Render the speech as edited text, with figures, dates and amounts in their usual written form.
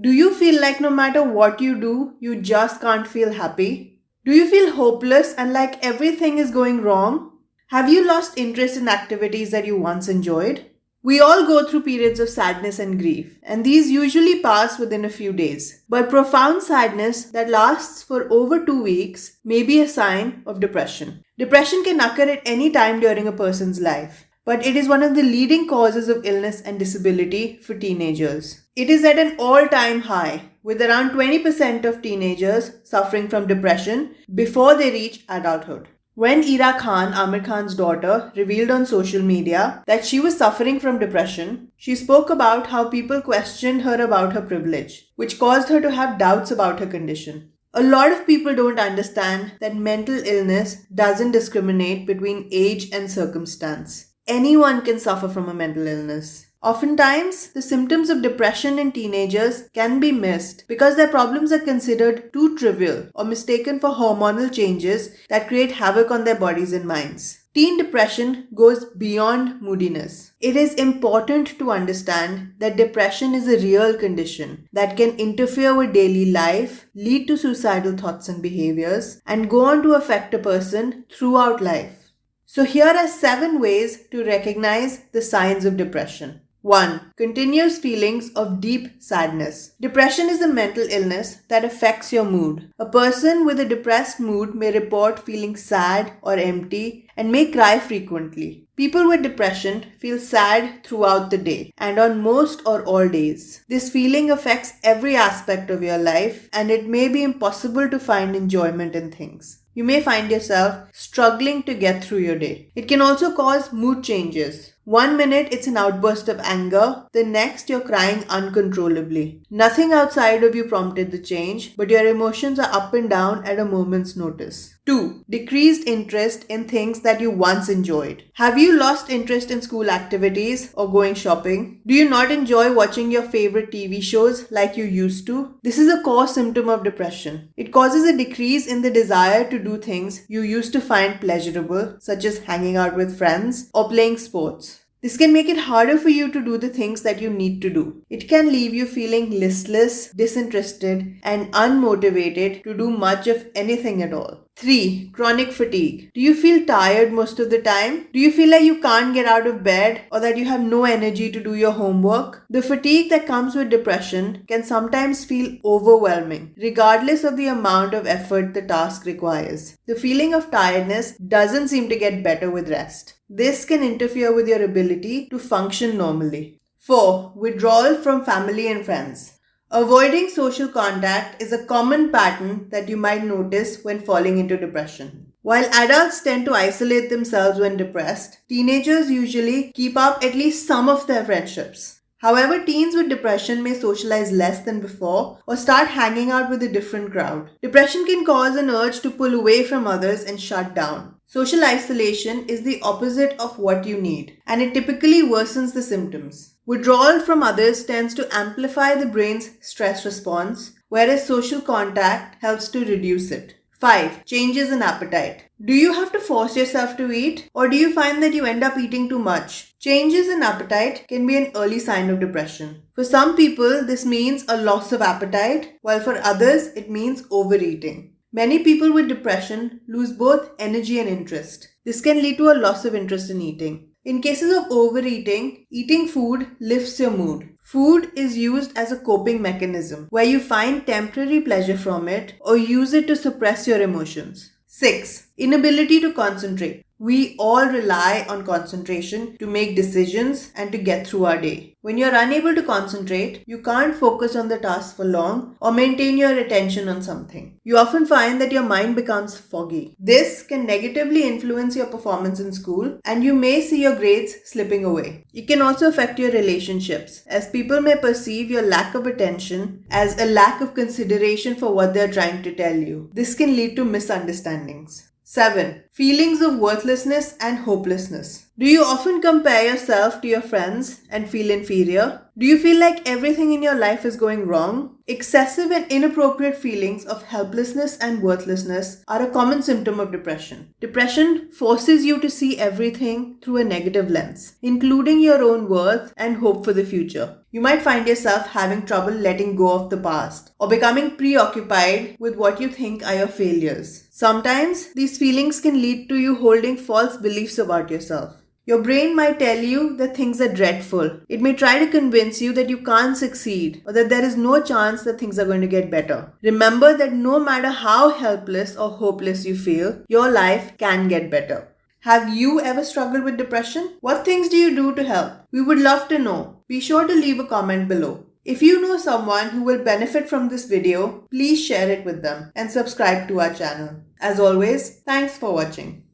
Do you feel like no matter what you do, you just can't feel happy? Do you feel hopeless and like everything is going wrong? Have you lost interest in activities that you once enjoyed? We all go through periods of sadness and grief, and these usually pass within a few days. But profound sadness that lasts for over 2 weeks may be a sign of depression. Depression can occur at any time during a person's life, but it is one of the leading causes of illness and disability for teenagers. It is at an all time high, with around 20% of teenagers suffering from depression before they reach adulthood. When Ira Khan, Amir Khan's daughter, revealed on social media that she was suffering from depression, she spoke about how people questioned her about her privilege, which caused her to have doubts about her condition. A lot of people don't understand that mental illness doesn't discriminate between age and circumstance. Anyone can suffer from a mental illness. Oftentimes, the symptoms of depression in teenagers can be missed because their problems are considered too trivial or mistaken for hormonal changes that create havoc on their bodies and minds. Teen depression goes beyond moodiness. It is important to understand that depression is a real condition that can interfere with daily life, lead to suicidal thoughts and behaviors, and go on to affect a person throughout life. So here are 7 ways to recognize the signs of depression. 1. Continuous feelings of deep sadness. Depression is a mental illness that affects your mood. A person with a depressed mood may report feeling sad or empty and may cry frequently. People with depression feel sad throughout the day and on most or all days. This feeling affects every aspect of your life and it may be impossible to find enjoyment in things. You may find yourself struggling to get through your day. It can also cause mood changes. 1 minute it's an outburst of anger, the next you're crying uncontrollably. Nothing outside of you prompted the change, but your emotions are up and down at a moment's notice. 2. Decreased interest in things that you once enjoyed. Have you lost interest in school activities or going shopping? Do you not enjoy watching your favorite TV shows like you used to? This is a core symptom of depression. It causes a decrease in the desire to do things you used to find pleasurable, such as hanging out with friends or playing sports. This can make it harder for you to do the things that you need to do. It can leave you feeling listless, disinterested, and unmotivated to do much of anything at all. 3. Chronic fatigue. Do you feel tired most of the time? Do you feel like you can't get out of bed or that you have no energy to do your homework? The fatigue that comes with depression can sometimes feel overwhelming, regardless of the amount of effort the task requires. The feeling of tiredness doesn't seem to get better with rest. This can interfere with your ability to function normally. 4. Withdrawal from family and friends. Avoiding social contact is a common pattern that you might notice when falling into depression. While adults tend to isolate themselves when depressed, teenagers usually keep up at least some of their friendships. However, teens with depression may socialize less than before or start hanging out with a different crowd. Depression can cause an urge to pull away from others and shut down. Social isolation is the opposite of what you need, and it typically worsens the symptoms. Withdrawal from others tends to amplify the brain's stress response, whereas social contact helps to reduce it. 5. Changes in appetite. Do you have to force yourself to eat, or do you find that you end up eating too much? Changes in appetite can be an early sign of depression. For some people, this means a loss of appetite, while for others, it means overeating. Many people with depression lose both energy and interest. This can lead to a loss of interest in eating. In cases of overeating, eating food lifts your mood. Food is used as a coping mechanism where you find temporary pleasure from it or use it to suppress your emotions. 6. Inability to concentrate. We all rely on concentration to make decisions and to get through our day. When you're unable to concentrate, you can't focus on the task for long or maintain your attention on something. You often find that your mind becomes foggy. This can negatively influence your performance in school and you may see your grades slipping away. It can also affect your relationships, as people may perceive your lack of attention as a lack of consideration for what they're trying to tell you. This can lead to misunderstandings. 7. Feelings of worthlessness and hopelessness. Do you often compare yourself to your friends and feel inferior? Do you feel like everything in your life is going wrong? Excessive and inappropriate feelings of helplessness and worthlessness are a common symptom of depression. Depression forces you to see everything through a negative lens, including your own worth and hope for the future. You might find yourself having trouble letting go of the past or becoming preoccupied with what you think are your failures. Sometimes these feelings can lead to you holding false beliefs about yourself. Your brain might tell you that things are dreadful. It may try to convince you that you can't succeed or that there is no chance that things are going to get better. Remember that no matter how helpless or hopeless you feel, your life can get better. Have you ever struggled with depression? What things do you do to help? We would love to know. Be sure to leave a comment below. If you know someone who will benefit from this video, please share it with them and subscribe to our channel. As always, thanks for watching.